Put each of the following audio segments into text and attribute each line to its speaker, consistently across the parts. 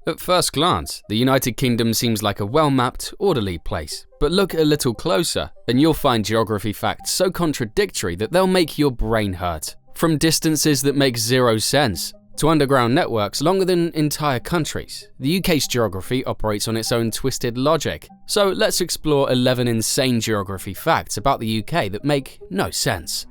Speaker 1: At first glance, the United Kingdom seems like a well-mapped, orderly place, but look a little closer and you'll find geography facts so contradictory that they'll make your brain hurt. From distances that make zero sense, to underground networks longer than entire countries, the UK's geography operates on its own twisted logic. So let's explore 11 insane geography facts about the UK that make no sense.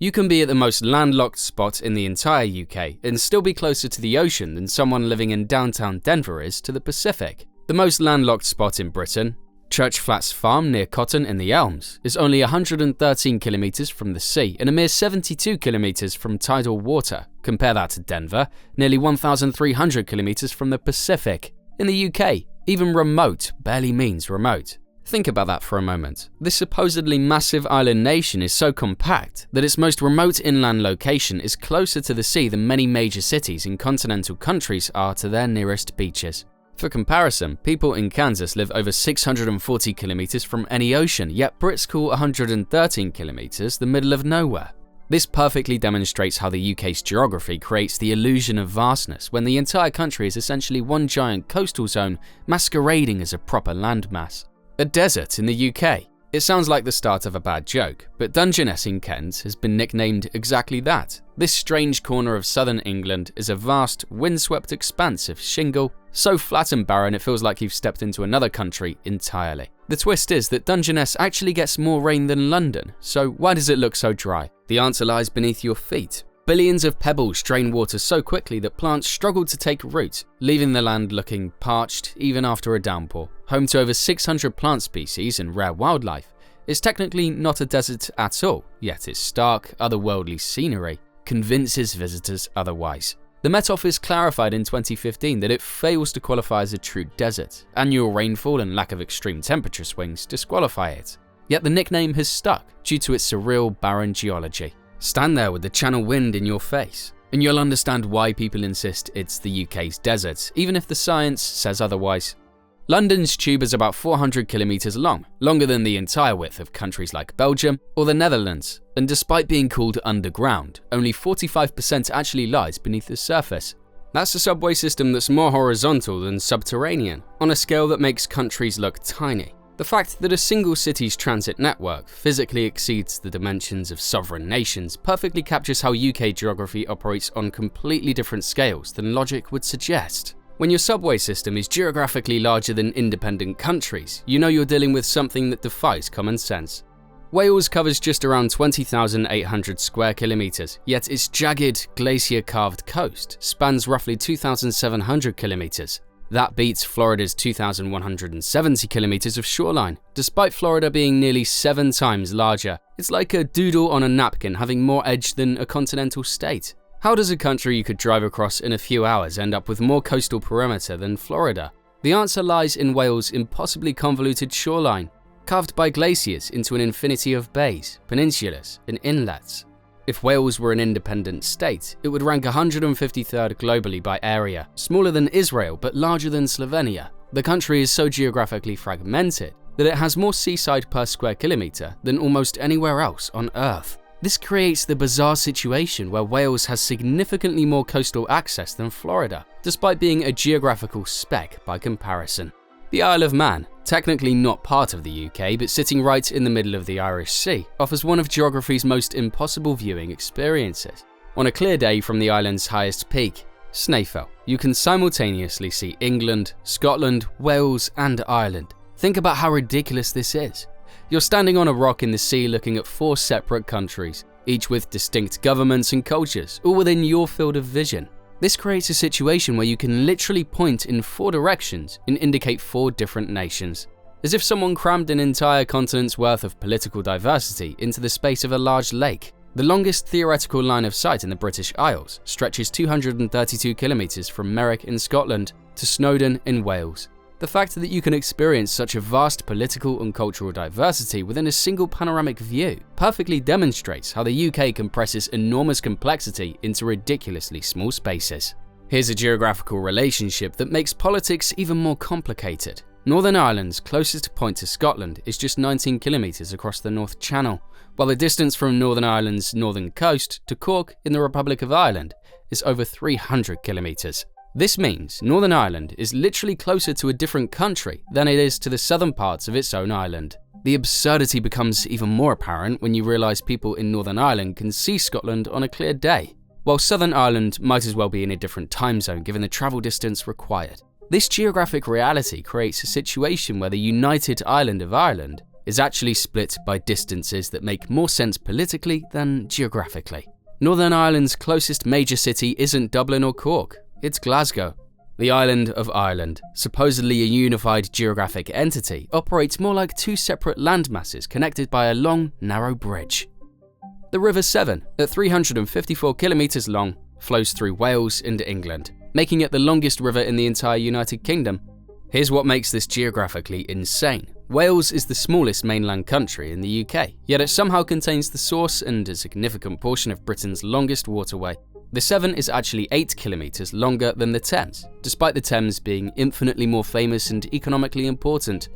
Speaker 1: You can be at the most landlocked spot in the entire UK and still be closer to the ocean than someone living in downtown Denver is to the Pacific. The most landlocked spot in Britain, Church Flats Farm near Cotton in the Elms, is only 113 kilometers from the sea and a mere 72 kilometers from tidal water. Compare that to Denver, nearly 1,300 kilometers from the Pacific. In the UK, even remote barely means remote. Think about that for a moment. This supposedly massive island nation is so compact that its most remote inland location is closer to the sea than many major cities in continental countries are to their nearest beaches. For comparison, people in Kansas live over 640 kilometers from any ocean, yet Brits call 113 kilometers the middle of nowhere. This perfectly demonstrates how the UK's geography creates the illusion of vastness when the entire country is essentially one giant coastal zone masquerading as a proper landmass. A desert in the UK. It sounds like the start of a bad joke, but Dungeness in Kent has been nicknamed exactly that. This strange corner of southern England is a vast, windswept expanse of shingle, so flat and barren it feels like you've stepped into another country entirely. The twist is that Dungeness actually gets more rain than London, so why does it look so dry? The answer lies beneath your feet. Billions of pebbles drain water so quickly that plants struggle to take root, leaving the land looking parched even after a downpour. Home to over 600 plant species and rare wildlife, it's technically not a desert at all, yet its stark, otherworldly scenery convinces visitors otherwise. The Met Office clarified in 2015 that it fails to qualify as a true desert. Annual rainfall and lack of extreme temperature swings disqualify it. Yet the nickname has stuck due to its surreal, barren geology. Stand there with the Channel wind in your face, and you'll understand why people insist it's the UK's desert, even if the science says otherwise. London's tube is about 400 kilometers long, longer than the entire width of countries like Belgium or the Netherlands, and despite being called underground, only 45% actually lies beneath the surface. That's a subway system that's more horizontal than subterranean, on a scale that makes countries look tiny. The fact that a single city's transit network physically exceeds the dimensions of sovereign nations perfectly captures how UK geography operates on completely different scales than logic would suggest. When your subway system is geographically larger than independent countries, you know you're dealing with something that defies common sense. Wales covers just around 20,800 square kilometers, yet its jagged, glacier-carved coast spans roughly 2,700 kilometers. That beats Florida's 2,170 kilometers of shoreline, despite Florida being nearly 7 times larger. It's like a doodle on a napkin having more edge than a continental state. How does a country you could drive across in a few hours end up with more coastal perimeter than Florida? The answer lies in Wales' impossibly convoluted shoreline, carved by glaciers into an infinity of bays, peninsulas, and inlets. If Wales were an independent state, it would rank 153rd globally by area, smaller than Israel but larger than Slovenia. The country is so geographically fragmented that it has more seaside per square kilometer than almost anywhere else on Earth. This creates the bizarre situation where Wales has significantly more coastal access than Florida, despite being a geographical speck by comparison. The Isle of Man, technically not part of the UK but sitting right in the middle of the Irish Sea, offers one of geography's most impossible viewing experiences. On a clear day from the island's highest peak, Snaefell, you can simultaneously see England, Scotland, Wales, and Ireland. Think about how ridiculous this is. You're standing on a rock in the sea looking at 4 separate countries, each with distinct governments and cultures, all within your field of vision. This creates a situation where you can literally point in 4 directions and indicate 4 different nations, as if someone crammed an entire continent's worth of political diversity into the space of a large lake. The longest theoretical line of sight in the British Isles stretches 232 kilometers from Merrick in Scotland to Snowdon in Wales. The fact that you can experience such a vast political and cultural diversity within a single panoramic view perfectly demonstrates how the UK compresses enormous complexity into ridiculously small spaces. Here's a geographical relationship that makes politics even more complicated. Northern Ireland's closest point to Scotland is just 19 kilometers across the North Channel, while the distance from Northern Ireland's northern coast to Cork in the Republic of Ireland is over 300 kilometers. This means Northern Ireland is literally closer to a different country than it is to the southern parts of its own island. The absurdity becomes even more apparent when you realise people in Northern Ireland can see Scotland on a clear day, while Southern Ireland might as well be in a different time zone given the travel distance required. This geographic reality creates a situation where the united island of Ireland is actually split by distances that make more sense politically than geographically. Northern Ireland's closest major city isn't Dublin or Cork, it's Glasgow. The island of Ireland, supposedly a unified geographic entity, operates more like two separate landmasses connected by a long, narrow bridge. The River Severn, at 354 kilometers long, flows through Wales and England, making it the longest river in the entire United Kingdom. Here's what makes this geographically insane. Wales is the smallest mainland country in the UK, yet it somehow contains the source and a significant portion of Britain's longest waterway. The Severn is actually 8 kilometers longer than the Thames, despite the Thames being infinitely more famous and economically important.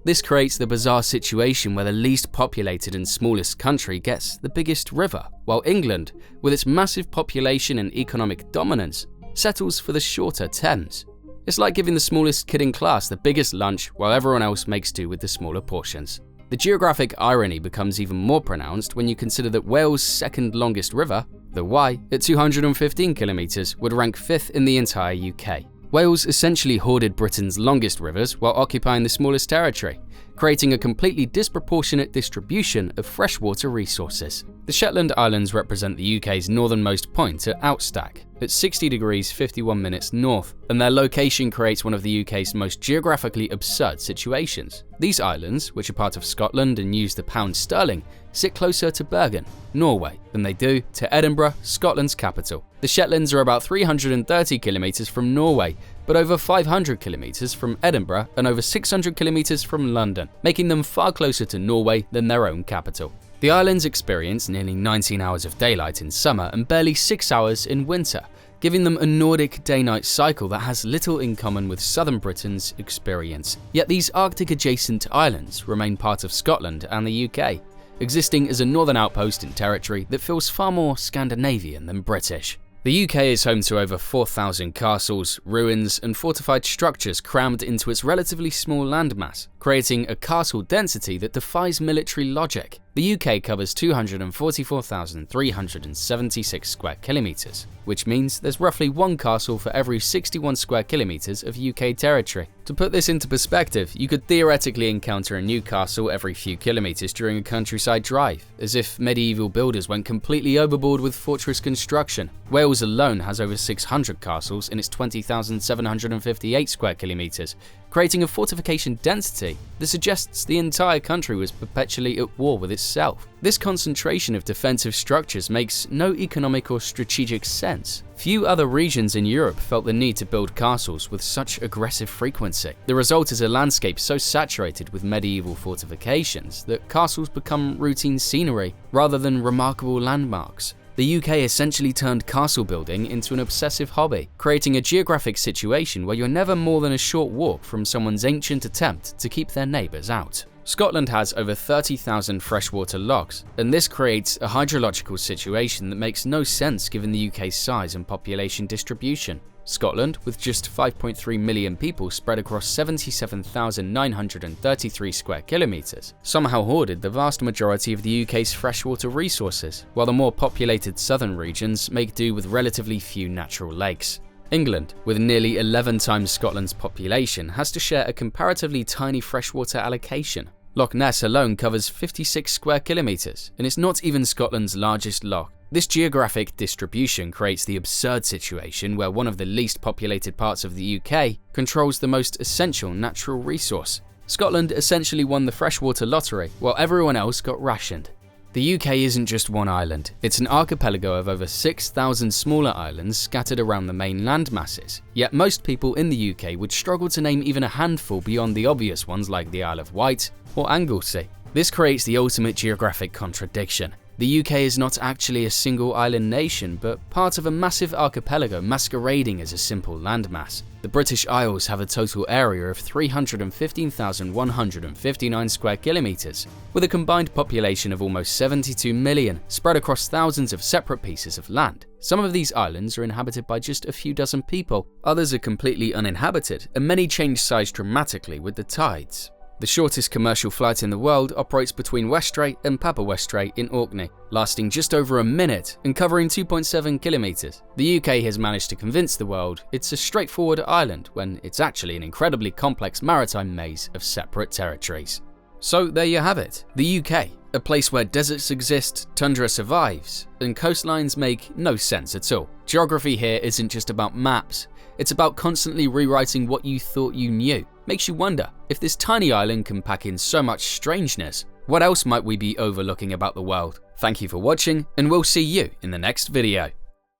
Speaker 1: This creates the bizarre situation where the least populated and smallest country gets the biggest river, while England, with its massive population and economic dominance, settles for the shorter Thames. It's like giving the smallest kid in class the biggest lunch while everyone else makes do with the smaller portions. The geographic irony becomes even more pronounced when you consider that Wales' second longest river, the Wye, at 215 kilometers, would rank 5th in the entire UK. Wales essentially hoarded Britain's longest rivers while occupying the smallest territory, creating a completely disproportionate distribution of freshwater resources. The Shetland Islands represent the UK's northernmost point at Outstack, at 60 degrees 51 minutes north, and their location creates one of the UK's most geographically absurd situations. These islands, which are part of Scotland and use the pound sterling, sit closer to Bergen, Norway, than they do to Edinburgh, Scotland's capital. The Shetlands are about 330 kilometers from Norway, but over 500 kilometers from Edinburgh and over 600 kilometers from London, making them far closer to Norway than their own capital. The islands experience nearly 19 hours of daylight in summer and barely 6 hours in winter, giving them a Nordic day-night cycle that has little in common with southern Britain's experience. Yet these Arctic-adjacent islands remain part of Scotland and the UK, existing as a northern outpost in territory that feels far more Scandinavian than British. The UK is home to over 4,000 castles, ruins, and fortified structures crammed into its relatively small landmass, creating a castle density that defies military logic. The UK covers 244,376 square kilometers, which means there's roughly one castle for every 61 square kilometers of UK territory. To put this into perspective, you could theoretically encounter a new castle every few kilometers during a countryside drive, as if medieval builders went completely overboard with fortress construction. Wales alone has over 600 castles in its 20,758 square kilometers, creating a fortification density that suggests the entire country was perpetually at war with itself. This concentration of defensive structures makes no economic or strategic sense. Few other regions in Europe felt the need to build castles with such aggressive frequency. The result is a landscape so saturated with medieval fortifications that castles become routine scenery rather than remarkable landmarks. The UK essentially turned castle building into an obsessive hobby, creating a geographic situation where you're never more than a short walk from someone's ancient attempt to keep their neighbours out. Scotland has over 30,000 freshwater lochs, and this creates a hydrological situation that makes no sense given the UK's size and population distribution. Scotland, with just 5.3 million people spread across 77,933 square kilometres, somehow hoarded the vast majority of the UK's freshwater resources, while the more populated southern regions make do with relatively few natural lakes. England, with nearly 11 times Scotland's population, has to share a comparatively tiny freshwater allocation. Loch Ness alone covers 56 square kilometres, and it's not even Scotland's largest loch. This geographic distribution creates the absurd situation where one of the least populated parts of the UK controls the most essential natural resource. Scotland essentially won the freshwater lottery, while everyone else got rationed. The UK isn't just one island, it's an archipelago of over 6,000 smaller islands scattered around the main land masses, yet most people in the UK would struggle to name even a handful beyond the obvious ones like the Isle of Wight or Anglesey. This creates the ultimate geographic contradiction. The UK is not actually a single island nation, but part of a massive archipelago masquerading as a simple landmass. The British Isles have a total area of 315,159 square kilometres, with a combined population of almost 72 million, spread across thousands of separate pieces of land. Some of these islands are inhabited by just a few dozen people, others are completely uninhabited, and many change size dramatically with the tides. The shortest commercial flight in the world operates between Westray and Papa Westray in Orkney, lasting just over a minute and covering 2.7 kilometres. The UK has managed to convince the world it's a straightforward island when it's actually an incredibly complex maritime maze of separate territories. So there you have it, the UK, a place where deserts exist, tundra survives, and coastlines make no sense at all. Geography here isn't just about maps, it's about constantly rewriting what you thought you knew. Makes you wonder, if this tiny island can pack in so much strangeness, what else might we be overlooking about the world? Thank you for watching, and we'll see you in the next video.